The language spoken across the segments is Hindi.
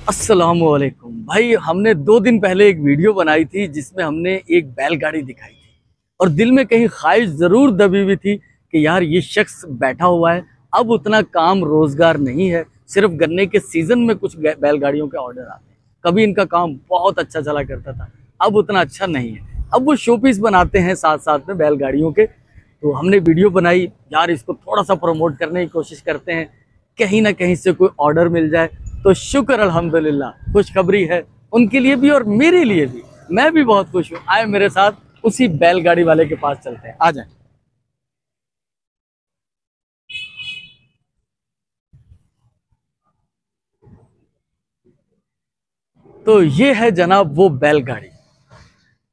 अस्सलामुअलैकुम भाई। हमने 2 दिन पहले एक वीडियो बनाई थी जिसमें हमने एक बैलगाड़ी दिखाई थी और दिल में कहीं ख्वाहिश ज़रूर दबी हुई थी कि यार ये शख्स बैठा हुआ है, अब उतना काम रोज़गार नहीं है, सिर्फ गन्ने के सीज़न में कुछ बैलगाड़ियों के ऑर्डर आते हैं। कभी इनका काम बहुत अच्छा चला करता था, अब उतना अच्छा नहीं है। अब वो शोपीस बनाते हैं साथ साथ में बैलगाड़ियों के। तो हमने वीडियो बनाई, यार इसको थोड़ा सा प्रमोट करने की कोशिश करते हैं, कहीं ना कहीं से कोई ऑर्डर मिल जाए तो शुक्र अल्हम्दुलिल्लाह। खुशखबरी है उनके लिए भी और मेरे लिए भी, मैं भी बहुत खुश हूँ। आए मेरे साथ उसी बैलगाड़ी वाले के पास चलते हैं, आ जाए। तो ये है जनाब वो बैलगाड़ी।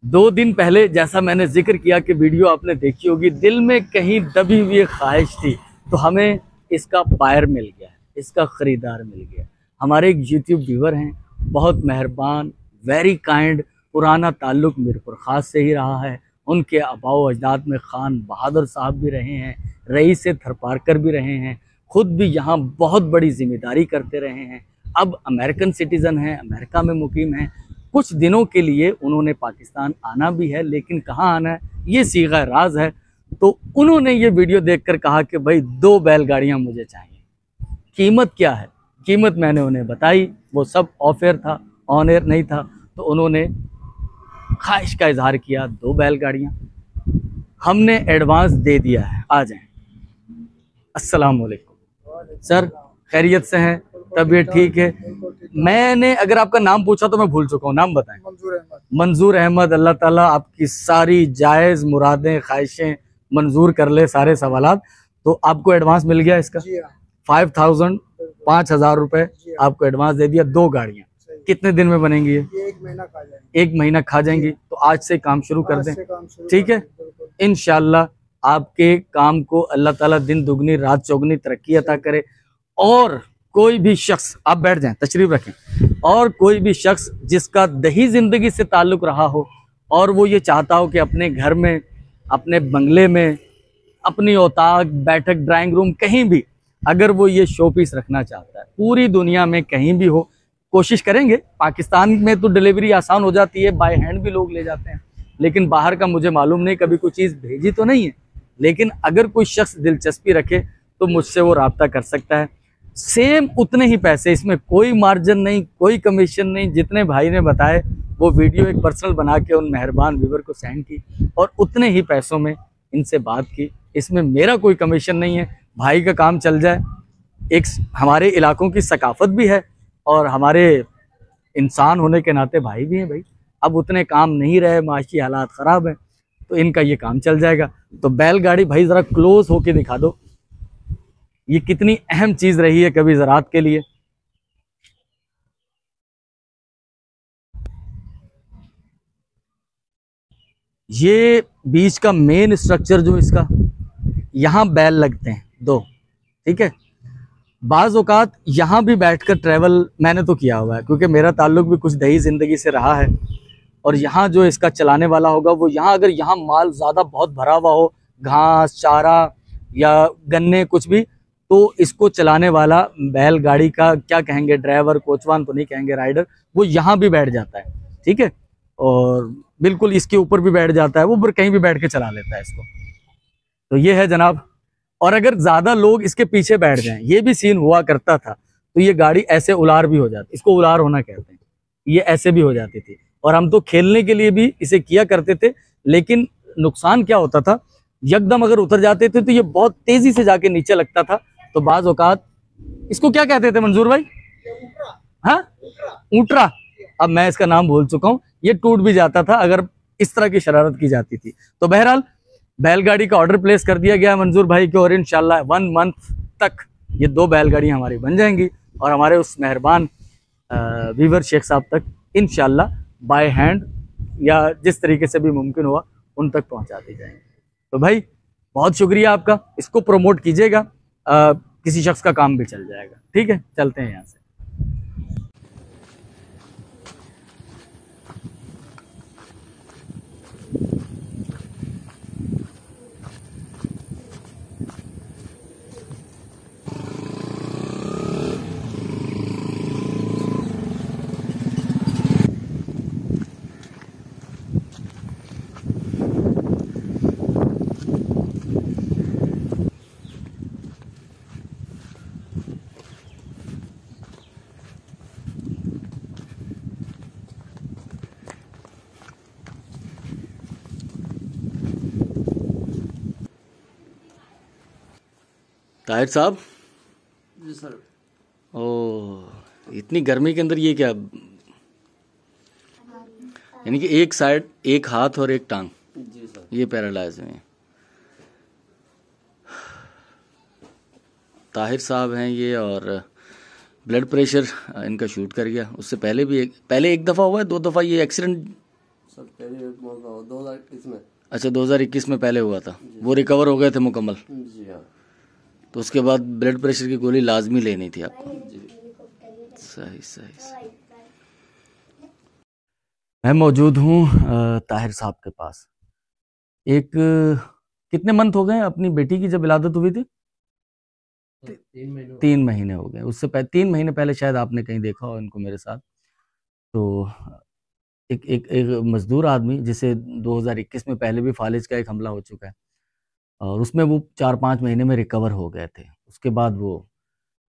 2 दिन पहले जैसा मैंने जिक्र किया कि वीडियो आपने देखी होगी, दिल में कहीं दबी हुई ख्वाहिश थी तो हमें इसका बायर मिल गया है, इसका ख़रीदार मिल गया। हमारे एक यूट्यूब व्यूवर हैं, बहुत मेहरबान, वेरी काइंड, पुराना ताल्लुक़ मीरपुर ख़ास से ही रहा है। उनके आबाओ अजदाद में खान बहादुर साहब भी रहे हैं, रईस थरपारकर भी रहे हैं, ख़ुद भी यहाँ बहुत बड़ी ज़िम्मेदारी करते रहे हैं। अब अमेरिकन सिटीज़न हैं, अमेरिका में मुकीम हैं। कुछ दिनों के लिए उन्होंने पाकिस्तान आना भी है, लेकिन कहाँ आना है ये सीगा राज है। तो उन्होंने ये वीडियो देखकर कहा कि भाई 2 बैलगाड़ियाँ मुझे चाहिए। कीमत क्या है, कीमत मैंने उन्हें बताई, वो सब ऑफ एयर था, ऑन एयर नहीं था। तो उन्होंने ख्वाहिश का इजहार किया 2 बैलगाड़ियाँ, हमने एडवांस दे दिया है। आ जाएं। अस्सलाम वालेकुम सर, खैरियत से हैं? तबीयत ठीक है? मैंने अगर आपका नाम पूछा तो मैं भूल चुका हूँ, नाम बताएं। मंजूर अहमद। मंजूर अहमद। अल्लाह ताला आपकी सारी जायज़ मुरादें ख्वाहिशें मंजूर कर ले, सारे सवालात। तो आपको एडवांस मिल गया इसका? जी हाँ। 5000 5,000 रुपये आपको एडवांस दे दिया। 2 गाड़ियाँ कितने दिन में बनेंगी? ये 1 महीना खा जाएंगी। 1 महीना खा जाएंगी। तो आज से काम शुरू कर दें, ठीक है? बिल्कुल। इंशाल्लाह आपके काम को अल्लाह ताला दिन दुगनी रात चौगनी तरक्की अता करे। और कोई भी शख्स, आप बैठ जाएं, तशरीफ रखें, और कोई भी शख्स जिसका दही जिंदगी से ताल्लुक़ रहा हो और वो ये चाहता हो कि अपने घर में, अपने बंगले में, अपनी औताक, बैठक, ड्राइंग रूम, कहीं भी अगर वो ये शो पीस रखना चाहता है, पूरी दुनिया में कहीं भी हो, कोशिश करेंगे। पाकिस्तान में तो डिलीवरी आसान हो जाती है, बाय हैंड भी लोग ले जाते हैं, लेकिन बाहर का मुझे मालूम नहीं, कभी कोई चीज़ भेजी तो नहीं है। लेकिन अगर कोई शख्स दिलचस्पी रखे तो मुझसे वो रब्ता कर सकता है। सेम उतने ही पैसे, इसमें कोई मार्जिन नहीं, कोई कमीशन नहीं। जितने भाई ने बताए वो वीडियो एक पर्सनल बना के उन मेहरबान व्यूवर को सेंड की और उतने ही पैसों में इनसे बात की। इसमें मेरा कोई कमीशन नहीं है, भाई का काम चल जाए। एक हमारे इलाकों की सकाफत भी है और हमारे इंसान होने के नाते भाई भी हैं। भाई अब उतने काम नहीं रहे, माशी हालात ख़राब हैं, तो इनका ये काम चल जाएगा। तो बैलगाड़ी भाई ज़रा क्लोज होके दिखा दो, ये कितनी अहम चीज़ रही है कभी ज़राअत के लिए। ये बीच का मेन स्ट्रक्चर जो इसका, यहाँ बैल लगते हैं 2, ठीक है? बाज़ औक़ात यहाँ भी बैठकर ट्रैवल मैंने तो किया हुआ है, क्योंकि मेरा ताल्लुक़ भी कुछ दही ज़िंदगी से रहा है। और यहाँ जो इसका चलाने वाला होगा वो यहाँ, अगर यहाँ माल ज़्यादा बहुत भरा हुआ हो, घास, चारा या गन्ने कुछ भी, तो इसको चलाने वाला बैलगाड़ी का क्या कहेंगे, ड्राइवर, कोचवान तो नहीं कहेंगे, राइडर, वो यहाँ भी बैठ जाता है, ठीक है? और बिल्कुल इसके ऊपर भी बैठ जाता है, वो कहीं भी बैठ के चला लेता है इसको। तो ये है जनाब। और अगर ज़्यादा लोग इसके पीछे बैठ जाएं, ये भी सीन हुआ करता था, तो ये गाड़ी ऐसे उलार भी हो जाती, इसको उलार होना कहते हैं, ये ऐसे भी हो जाती थी। और हम तो खेलने के लिए भी इसे किया करते थे, लेकिन नुकसान क्या होता था, यकदम अगर उतर जाते थे तो ये बहुत तेज़ी से जाके नीचे लगता था। तो बाज़ औक़ात इसको क्या कहते थे मंजूर भाई? हाँ, ऊँटरा। अब मैं इसका नाम भूल चुका हूँ। ये टूट भी जाता था अगर इस तरह की शरारत की जाती थी। तो बहरहाल बैलगाड़ी का ऑर्डर प्लेस कर दिया गया मंजूर भाई को, और इंशाल्लाह 1 मंथ तक ये 2 बैलगाड़ियाँ हमारी बन जाएंगी और हमारे उस मेहरबान वीवर शेख साहब तक इंशाल्लाह बाय हैंड या जिस तरीके से भी मुमकिन हुआ उन तक पहुँचा दी जाएंगी। तो भाई बहुत शुक्रिया आपका, इसको प्रमोट कीजिएगा, किसी शख्स का काम भी चल जाएगा, ठीक है? चलते हैं यहाँ से। ताहिर साहब। जी सर। ओ, इतनी गर्मी के अंदर ये क्या, यानी कि एक साइड, एक हाथ और एक टांग, जी सर, ये पैरालाइज हुए हैं। ताहिर साहब हैं ये, और ब्लड प्रेशर इनका शूट कर गया। उससे पहले भी पहले एक दफ़ा हुआ है, 2 दफ़ा ये एक्सीडेंट? सर पहले 2021 में। अच्छा, 2021 में पहले हुआ था। वो रिकवर हो गए थे मुकम्मल? जी हाँ। तो उसके बाद ब्लड प्रेशर की गोली लाजमी लेनी थी आपको? जी। सही सही सही। मैं मौजूद हूँ ताहिर साहब के पास। एक कितने मंथ हो गए अपनी बेटी की जब विलादत हुई थी? 3 महीने हो गए। उससे 3 महीने पहले शायद आपने कहीं देखा हो इनको मेरे साथ। तो एक मजदूर आदमी, जिसे 2021 में पहले भी फालिज का एक हमला हो चुका है, और उसमें वो 4-5 महीने में रिकवर हो गए थे। उसके बाद वो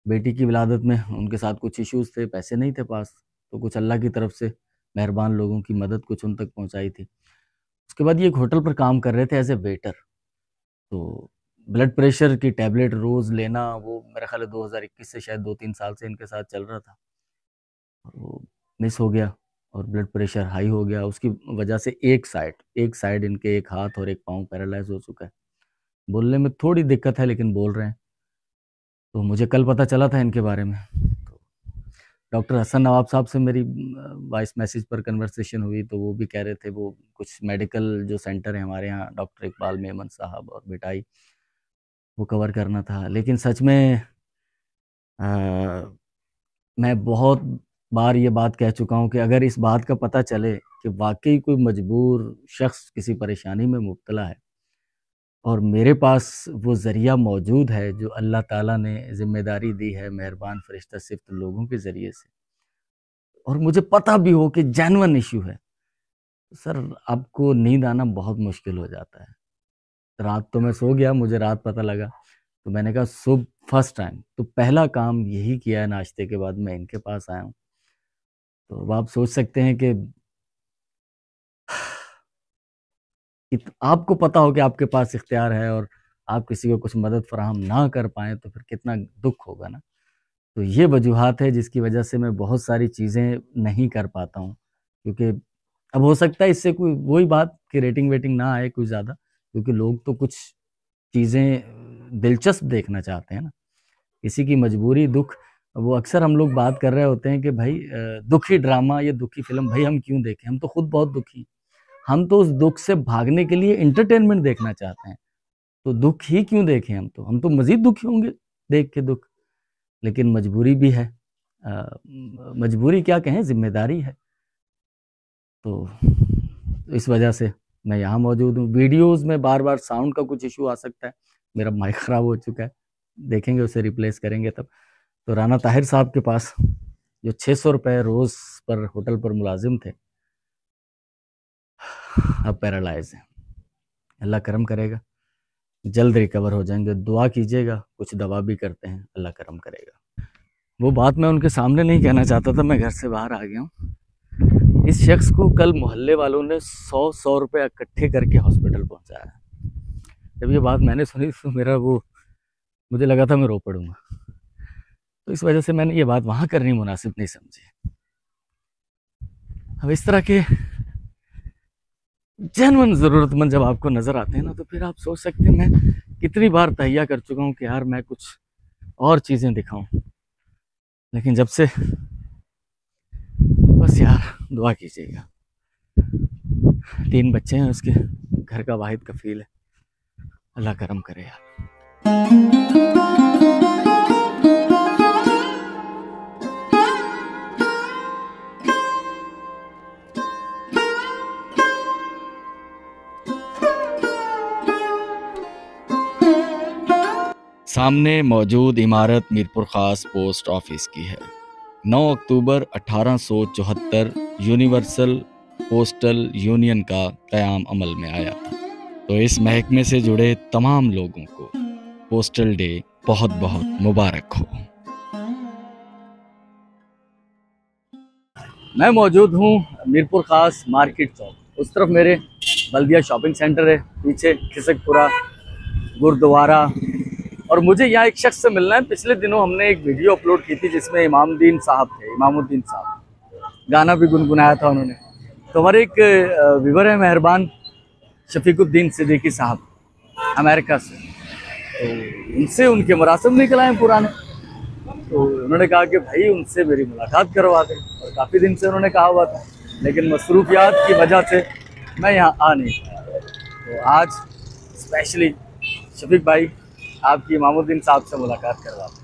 बेटी की विलादत में उनके साथ कुछ इश्यूज थे, पैसे नहीं थे पास, तो कुछ अल्लाह की तरफ से मेहरबान लोगों की मदद कुछ उन तक पहुंचाई थी। उसके बाद ये एक होटल पर काम कर रहे थे एज ए वेटर। तो ब्लड प्रेशर की टैबलेट रोज़ लेना, वो मेरा ख्याल है 2021 से शायद 2-3 साल से इनके साथ चल रहा था। वो मिस हो गया और ब्लड प्रेशर हाई हो गया। उसकी वजह से एक साइड इनके, एक हाथ और एक पाँव पैरालाइज हो चुका है। बोलने में थोड़ी दिक्कत है लेकिन बोल रहे हैं। तो मुझे कल पता चला था इनके बारे में। तो डॉक्टर हसन नवाब साहब से मेरी वॉइस मैसेज पर कन्वर्सेशन हुई, तो वो भी कह रहे थे वो कुछ मेडिकल जो सेंटर है हमारे यहाँ, डॉक्टर इकबाल मेमन साहब और बिटाई, वो कवर करना था। लेकिन सच में मैं बहुत बार ये बात कह चुका हूँ कि अगर इस बात का पता चले कि वाकई कोई मजबूर शख्स किसी परेशानी में मुब्तला है और मेरे पास वो ज़रिया मौजूद है जो अल्लाह ताला ने ज़िम्मेदारी दी है मेहरबान फरिश्ता सिफ्त लोगों के ज़रिए से, और मुझे पता भी हो कि जेन्युइन इशू है, तो सर आपको नींद आना बहुत मुश्किल हो जाता है। रात तो मैं सो गया, मुझे रात पता लगा, तो मैंने कहा सुबह फर्स्ट टाइम तो पहला काम यही किया है, नाश्ते के बाद मैं इनके पास आया हूँ। तो अब आप सोच सकते हैं कि आपको पता हो कि आपके पास इख्तियार है और आप किसी को कुछ मदद फराहम ना कर पाएँ तो फिर कितना दुख होगा ना। तो ये वजूहात है जिसकी वजह से मैं बहुत सारी चीज़ें नहीं कर पाता हूँ, क्योंकि अब हो सकता है इससे कोई वही बात कि रेटिंग वेटिंग ना आए कुछ ज़्यादा, क्योंकि लोग तो कुछ चीज़ें दिलचस्प देखना चाहते हैं ना। किसी की मजबूरी, दुख, वो अक्सर हम लोग बात कर रहे होते हैं कि भाई दुखी ड्रामा या दुखी फिल्म भाई हम क्यों देखें, हम तो खुद बहुत दुखी हैं। हम तो उस दुख से भागने के लिए एंटरटेनमेंट देखना चाहते हैं, तो दुख ही क्यों देखें? हम तो मज़ीद दुखी होंगे देख के दुख। लेकिन मजबूरी भी है, मजबूरी क्या कहें, ज़िम्मेदारी है। तो इस वजह से मैं यहाँ मौजूद हूँ। वीडियोज़ में बार-बार साउंड का कुछ इश्यू आ सकता है, मेरा माइक ख़राब हो चुका है, देखेंगे उसे रिप्लेस करेंगे तब। तो राना ताहिर साहब के पास जो 600 रुपये रोज़ पर होटल पर मुलाजिम थे, अब पैरालाइज हैं। अल्लाह करम करेगा, जल्द रिकवर हो जाएंगे। दुआ कीजिएगा, कुछ दवा भी करते हैं, अल्लाह करम करेगा। वो बात मैं उनके सामने नहीं कहना चाहता था, मैं घर से बाहर आ गया हूँ। इस शख्स को कल मोहल्ले वालों ने 100 रुपये इकट्ठे करके हॉस्पिटल पहुँचाया। जब ये बात मैंने सुनी तो मुझे लगा था मैं रो पड़ूंगा। तो इस वजह से मैंने ये बात वहाँ करनी मुनासिब नहीं समझी। अब इस तरह के जेन्युइन ज़रूरतमंद जब आपको नज़र आते हैं ना, तो फिर आप सोच सकते हैं मैं कितनी बार तहिया कर चुका हूँ कि यार मैं कुछ और चीज़ें दिखाऊं, लेकिन जब से बस यार दुआ कीजिएगा। 3 बच्चे हैं उसके, घर का वाहिद कफील है, अल्लाह करम करे यार। सामने मौजूद इमारत मीरपुर ख़ास पोस्ट ऑफिस की है। 9 अक्टूबर 1874 यूनिवर्सल पोस्टल यूनियन का क़याम अमल में आया था। तो इस महकमे से जुड़े तमाम लोगों को पोस्टल डे बहुत बहुत मुबारक हो। मैं मौजूद हूँ मीरपुर ख़ास मार्केट चौक। उस तरफ मेरे बल्दिया शॉपिंग सेंटर है, पीछे खिसकपुरा, गुरुद्वारा, और मुझे यहाँ एक शख्स से मिलना है। पिछले दिनों हमने एक वीडियो अपलोड की थी जिसमें इमामुद्दीन साहब थे, इमामुद्दीन साहब, गाना भी गुनगुनाया था उन्होंने। तो हमारे एक व्यूवर है मेहरबान शफीकुद्दीन सिद्दीकी साहब, अमेरिका से, तो उनसे उनके मुरासिब निकल आए पुराने। तो उन्होंने कहा कि भाई उनसे मेरी मुलाकात करवा दें, और काफ़ी दिन से उन्होंने कहा हुआ था, लेकिन मसरूफियात की वजह से मैं यहाँ आ नहीं पाया। तो आज स्पेशली शफीक भाई आपकी इमामुद्दीन साहब से मुलाकात करवा दें।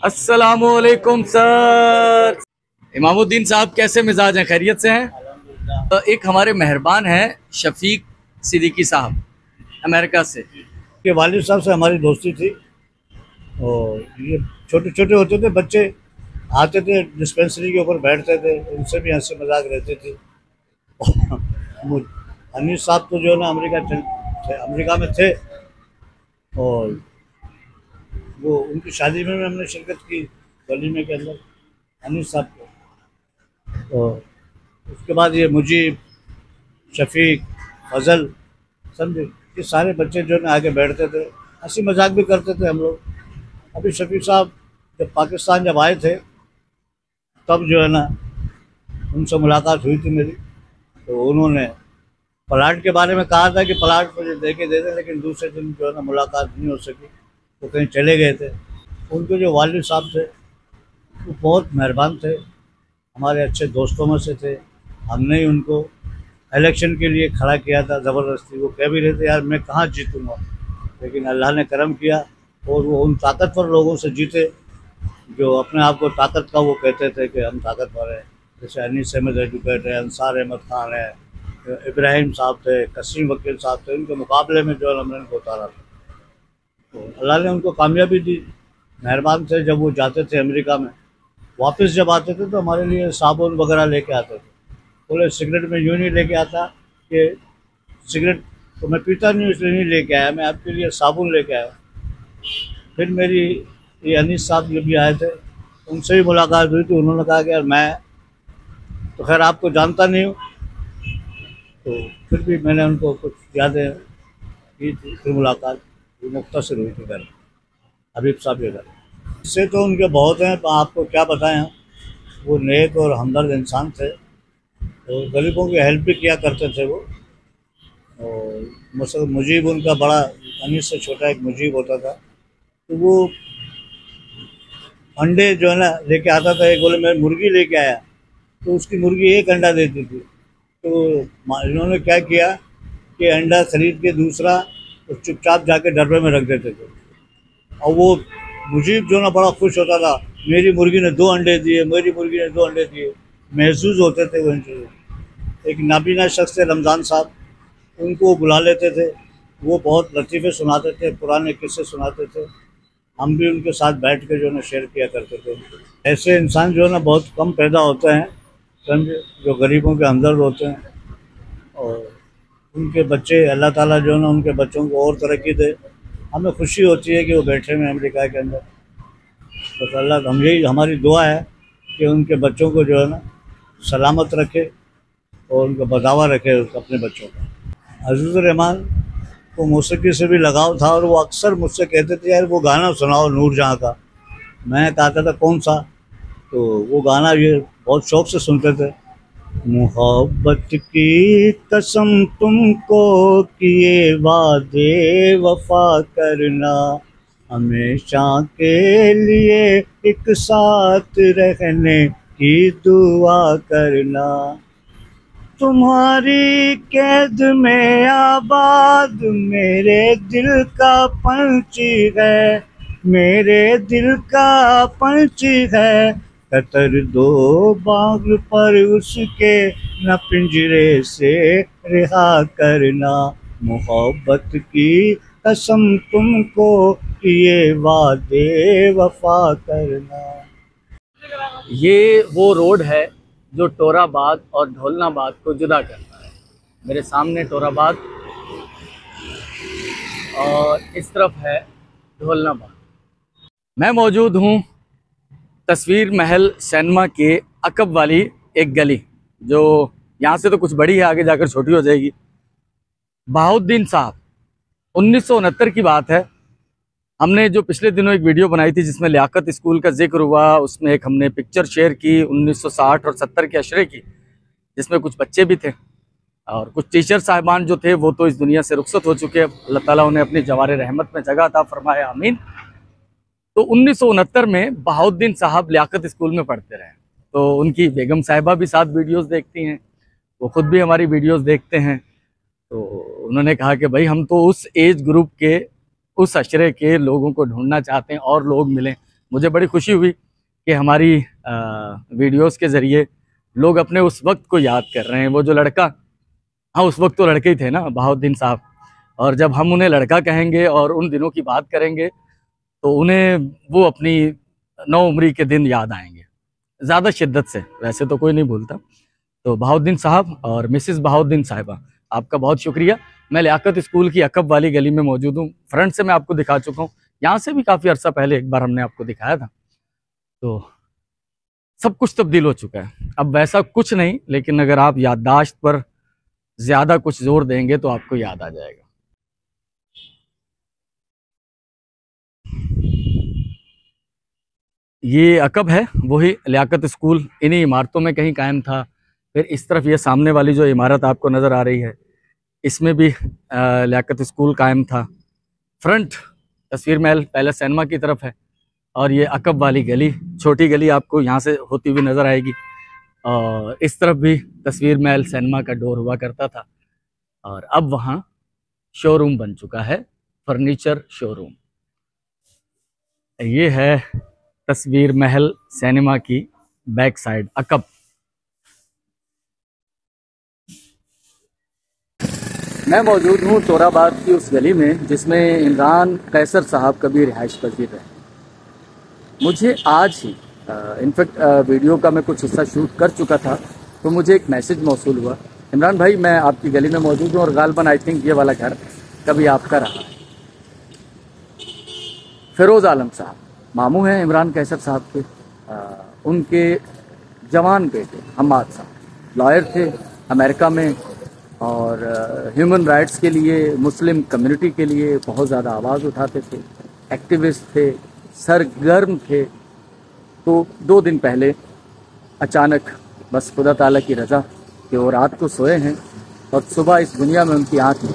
अस्सलामुअलैकुम सर। इमामुद्दीन साहब कैसे मिजाज हैं, खैरियत से हैं? तो एक हमारे मेहरबान हैं शफीक सिद्दीकी साहब, अमेरिका से। के वालिद साहब से हमारी दोस्ती थी, और ये छोटे छोटे होते थे बच्चे, आते थे डिस्पेंसरी के ऊपर बैठते थे, उनसे भी हंसी मजाक रहती थी। अनीस साहब तो जो है ना अमेरिका में थे, और वो उनकी शादी में हमने शिरकत की, वलीमे के अंदर, अनीस साहब को। और उसके बाद ये मुजीब, शफीक, फजल, समझे, ये सारे बच्चे जो है ना आगे बैठते थे, हंसी मजाक भी करते थे हम लोग। अभी शफीक साहब जब पाकिस्तान जब आए थे, तब जो है ना उनसे मुलाकात हुई थी मेरी। तो उन्होंने प्लाट के बारे में कहा था कि प्लाट मुझे दे के दे दें, लेकिन दूसरे दिन जो है ना मुलाकात नहीं हो सकी, वो कहीं चले गए थे। उनके जो वालिद साहब थे वो बहुत मेहरबान थे, हमारे अच्छे दोस्तों में से थे। हमने ही उनको इलेक्शन के लिए खड़ा किया था ज़बरदस्ती। वो कह भी रहे थे यार मैं कहाँ जीतूँगा, लेकिन अल्लाह ने करम किया और वो उन ताकतवर लोगों से जीते जो अपने आप को ताकत का वो कहते थे कि हम ताकतवर हैं। जैसे अनीस अहमद एजुकेट है, अंसार अहमद खान है, इब्राहिम साहब थे, कसीम वकील साहब थे। उनके मुकाबले में जो हमने उनको उतारा था, तो अल्लाह ने उनको कामयाबी दी, मेहरबान थे। जब वो जाते थे अमेरिका में, वापस जब आते थे तो हमारे लिए साबुन वगैरह लेके आते थे। बोले सिगरेट में यूँ नहीं लेके आता कि सिगरेट तो मैं पीता नहीं इसलिए नहीं लेके आया, मैं आपके लिए साबुन लेके आया। फिर मेरी ये अनीस साहब जब भी आए थे, उनसे भी मुलाकात हुई थी। उन्होंने कहा कि यार मैं तो खैर आपको जानता नहीं हूँ, तो फिर भी मैंने उनको कुछ यादें की थी। फिर मुलाकात मुख्तसर हुई थी घर, हबीब साहब के घर। इससे तो उनके बहुत हैं, आपको क्या बताएं। वो नेक और हमदर्द इंसान थे, तो गरीबों की हेल्प भी किया करते थे वो। और मसल मुजीब उनका बड़ा, अनीस से छोटा एक मुजीब होता था, तो वो अंडे जो है ना लेके आता था। एक बोले मैं मुर्गी लेके आया, तो उसकी मुर्गी एक अंडा देती थी। तो इन्होंने क्या किया कि अंडा खरीद के दूसरा तो चुपचाप जाके डब्बे में रख देते थे। और वो मुजीब जो ना बड़ा खुश होता था, मेरी मुर्गी ने 2 अंडे दिए, मेरी मुर्गी ने 2 अंडे दिए। महसूस होते थे वो इन चीज़ों। एक नाबीना शख्स थे रमज़ान साहब, उनको वो बुला लेते थे। वो बहुत लतीफ़े सुनाते थे, पुराने किस्से सुनाते थे। हम भी उनके साथ बैठ के जो है ना शेयर किया करते थे। ऐसे इंसान जो है ना बहुत कम पैदा होते हैं, समझे, जो गरीबों के हमदर्द होते हैं। और उनके बच्चे, अल्लाह ताला जो है ना उनके बच्चों को और तरक्की दे। हमें खुशी होती है कि वो बैठे हुए अमेरिका के अंदर। बस अल्लाह, हम यही हमारी दुआ है कि उनके बच्चों को जो है ना सलामत रखे और उनका बदावा रखे अपने बच्चों का। अज़ीज़ रहमान को मौसीकी से भी लगाव था, और वो अक्सर मुझसे कहते थे यार वो गाना सुनाओ नूरजहाँ का। मैं कहता था कौन सा, तो वो गाना ये बहुत शौक़ से सुनते थे। मोहब्बत की कसम तुमको किए वादे वफा करना, हमेशा के लिए एक साथ रहने की दुआ करना। तुम्हारी कैद में आबाद मेरे दिल का पंछी है, मेरे दिल का पंछी है। कतर दो बाग पर उसके न पिंजरे से रिहा करना, मोहब्बत की कसम तुमको किए वादे वफा करना। ये वो रोड है जो टोराबाद और ढोलनाबाद को जुदा करता है। मेरे सामने टोराबाद और इस तरफ है ढोलनाबाद। मैं मौजूद हूँ तस्वीर महल सिनेमा के अकब वाली एक गली, जो यहाँ से तो कुछ बड़ी है, आगे जाकर छोटी हो जाएगी। बहाउद्दीन साहब, 1969 की बात है। हमने जो पिछले दिनों एक वीडियो बनाई थी जिसमें लियाकत स्कूल का जिक्र हुआ, उसमें एक हमने पिक्चर शेयर की 1960 और 70 के अशरे की, जिसमें कुछ बच्चे भी थे और कुछ टीचर साहिबान जो थे वो तो इस दुनिया से रुखसत हो चुके हैं। अल्लाह ताला उन्हें अपनी जवार रहमत में जगह अता फरमाए, आमीन। तो 1969 में बहाउद्दीन साहब लियाकत स्कूल में पढ़ते रहे, तो उनकी बेगम साहिबा भी साथ वीडियोस देखती हैं, वो खुद भी हमारी वीडियोस देखते हैं। तो उन्होंने कहा कि भाई हम तो उस एज ग्रुप के, उस अशरे के लोगों को ढूंढना चाहते हैं और लोग मिलें। मुझे बड़ी खुशी हुई कि हमारी वीडियोस के ज़रिए लोग अपने उस वक्त को याद कर रहे हैं। वो जो लड़का, हाँ उस वक्त तो लड़के ही थे ना बहाउद्दीन साहब, और जब हम उन्हें लड़का कहेंगे और उन दिनों की बात करेंगे तो उन्हें वो अपनी नौउम्री के दिन याद आएंगे ज़्यादा शिद्दत से। वैसे तो कोई नहीं भूलता। तो बहाउद्दीन साहब और मिसिस बहाउद्दीन साहिबा, आपका बहुत शुक्रिया। मैं लियाकत स्कूल की अकब वाली गली में मौजूद हूँ। फ्रंट से मैं आपको दिखा चुका हूँ, यहाँ से भी काफ़ी अर्सा पहले एक बार हमने आपको दिखाया था। तो सब कुछ तब्दील हो चुका है, अब वैसा कुछ नहीं, लेकिन अगर आप याददाश्त पर ज़्यादा कुछ जोर देंगे तो आपको याद आ जाएगा। ये अकब है, वही लियाकत स्कूल इन्हीं इमारतों में कहीं कायम था। फिर इस तरफ ये सामने वाली जो इमारत आपको नज़र आ रही है, इसमें भी लियाकत स्कूल कायम था। फ्रंट तस्वीर महल पैलेस सिनेमा की तरफ है, और ये अकब वाली गली, छोटी गली आपको यहाँ से होती हुई नज़र आएगी। और इस तरफ भी तस्वीर महल सिनेमा का डोर हुआ करता था, और अब वहाँ शोरूम बन चुका है, फर्नीचर शोरूम। ये है तस्वीर महल सिनेमा की बैक साइड अकब। मैं मौजूद हूँ चोराबाद की उस गली में जिसमें इमरान कैसर साहब कभी रिहाइश पजीर रहे। मुझे आज ही इनफैक्ट वीडियो का मैं कुछ हिस्सा शूट कर चुका था, तो मुझे एक मैसेज मौसूल हुआ, इमरान भाई मैं आपकी गली में मौजूद हूँ और गालबन आई थिंक ये वाला घर कभी आपका रहा है। फिरोज़ आलम साहब मामू हैं इमरान कैसर साहब के, उनके जवान बेटे हम्माद साहब लॉयर थे अमेरिका में, और ह्यूमन राइट्स के लिए, मुस्लिम कम्युनिटी के लिए बहुत ज़्यादा आवाज़ उठाते थे, एक्टिविस्ट थे, सरगर्म थे। तो 2 दिन पहले अचानक बस खुदा ताला की रज़ा कि वो रात को सोए हैं और सुबह इस दुनिया में उनकी आँख में।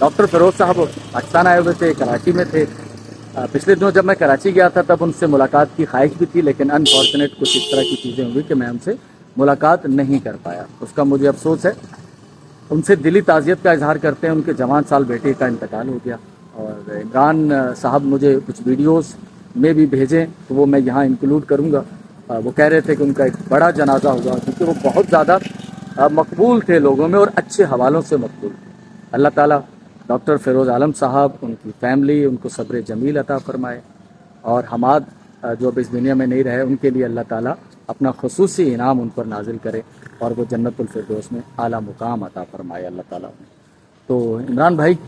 डॉक्टर फिरोज़ साहब पाकिस्तान आए हुए थे, कराची में थे। पिछले दिनों जब मैं कराची गया था तब उनसे मुलाकात की ख्वाहिश भी थी, लेकिन अनफॉर्चुनेट कुछ इस तरह की चीज़ें हुई कि मैं उनसे मुलाकात नहीं कर पाया। उसका मुझे अफसोस है। उनसे दिली ताज़ियत का इजहार करते हैं, उनके जवान साल बेटे का इंतकाल हो गया। और इमरान साहब मुझे कुछ वीडियोस में भी भेजें तो वो मैं यहाँ इंक्लूड करूँगा। वो कह रहे थे कि उनका एक बड़ा जनाजा होगा, क्योंकि वो बहुत ज़्यादा मकबूल थे लोगों में और अच्छे हवालों से मकबूल थे। अल्लाह ताला डॉक्टर फिरोज़ आलम साहब, उनकी फैमिली, उनको सब्र जमील अता फरमाए, और हमाद जो अब इस दुनिया में नहीं रहे उनके लिए अल्लाह ताला अपना खुसूसी इनाम उन पर नाजिल करे और वो जन्नतुल फिरदौस में आला मुकाम अता फरमाए अल्लाह ताला। तो इमरान भाई,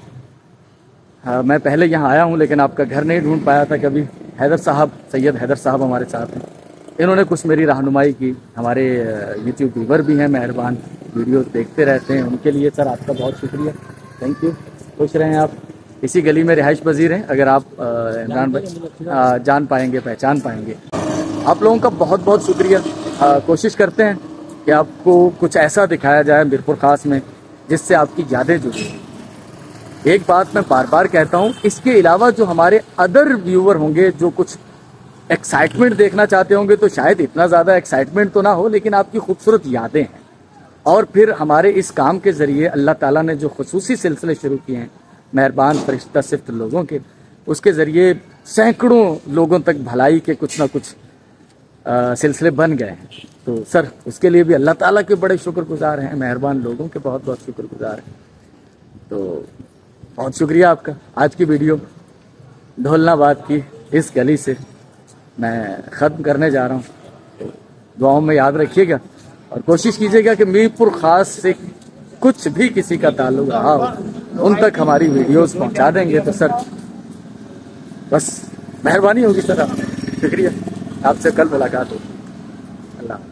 मैं पहले यहाँ आया हूँ लेकिन आपका घर नहीं ढूंढ पाया था कभी। हैदर साहब, सैयद हैदर साहब हमारे साथ हैं, इन्होंने कुछ मेरी रहनुमाई की। हमारे यूट्यूब व्यूवर भी हैं, मेहरबान, वीडियोस देखते रहते हैं, उनके लिए सर आपका बहुत शुक्रिया, थैंक यू। खुश रहें आप। इसी गली में रिहाइश पजीर हैं, अगर आप इमरान भाई जान पाएंगे, पहचान पाएंगे। आप लोगों का बहुत बहुत शुक्रिया। कोशिश करते हैं कि आपको कुछ ऐसा दिखाया जाए मीरपुर खास में जिससे आपकी यादें जुड़ी। एक बात मैं बार बार कहता हूँ, इसके अलावा जो हमारे अदर व्यूवर होंगे जो कुछ एक्साइटमेंट देखना चाहते होंगे, तो शायद इतना ज़्यादा एक्साइटमेंट तो ना हो, लेकिन आपकी खूबसूरत यादें हैं। और फिर हमारे इस काम के ज़रिए अल्लाह ताला ने जो खुसूसी सिलसिले शुरू किए हैं, मेहरबान फरिश्ता सिफ्त लोगों के, उसके ज़रिए सैकड़ों लोगों तक भलाई के कुछ ना कुछ सिलसिले बन गए हैं। तो सर उसके लिए भी अल्लाह ताला के बड़े शुक्रगुजार हैं, मेहरबान लोगों के बहुत बहुत शुक्रगुजार हैं। तो बहुत शुक्रिया आपका। आज की वीडियो ढोलनाबाद की इस गली से मैं ख़त्म करने जा रहा हूँ। तो दुआओं में याद रखिएगा और कोशिश कीजिएगा कि मीरपुर खास से कुछ भी किसी का ताल्लुक रहा हो उन तक हमारी वीडियोस पहुंचा देंगे तो सर बस मेहरबानी होगी सर, आप शुक्रिया। आपसे कल मुलाकात होगी। अल्लाह।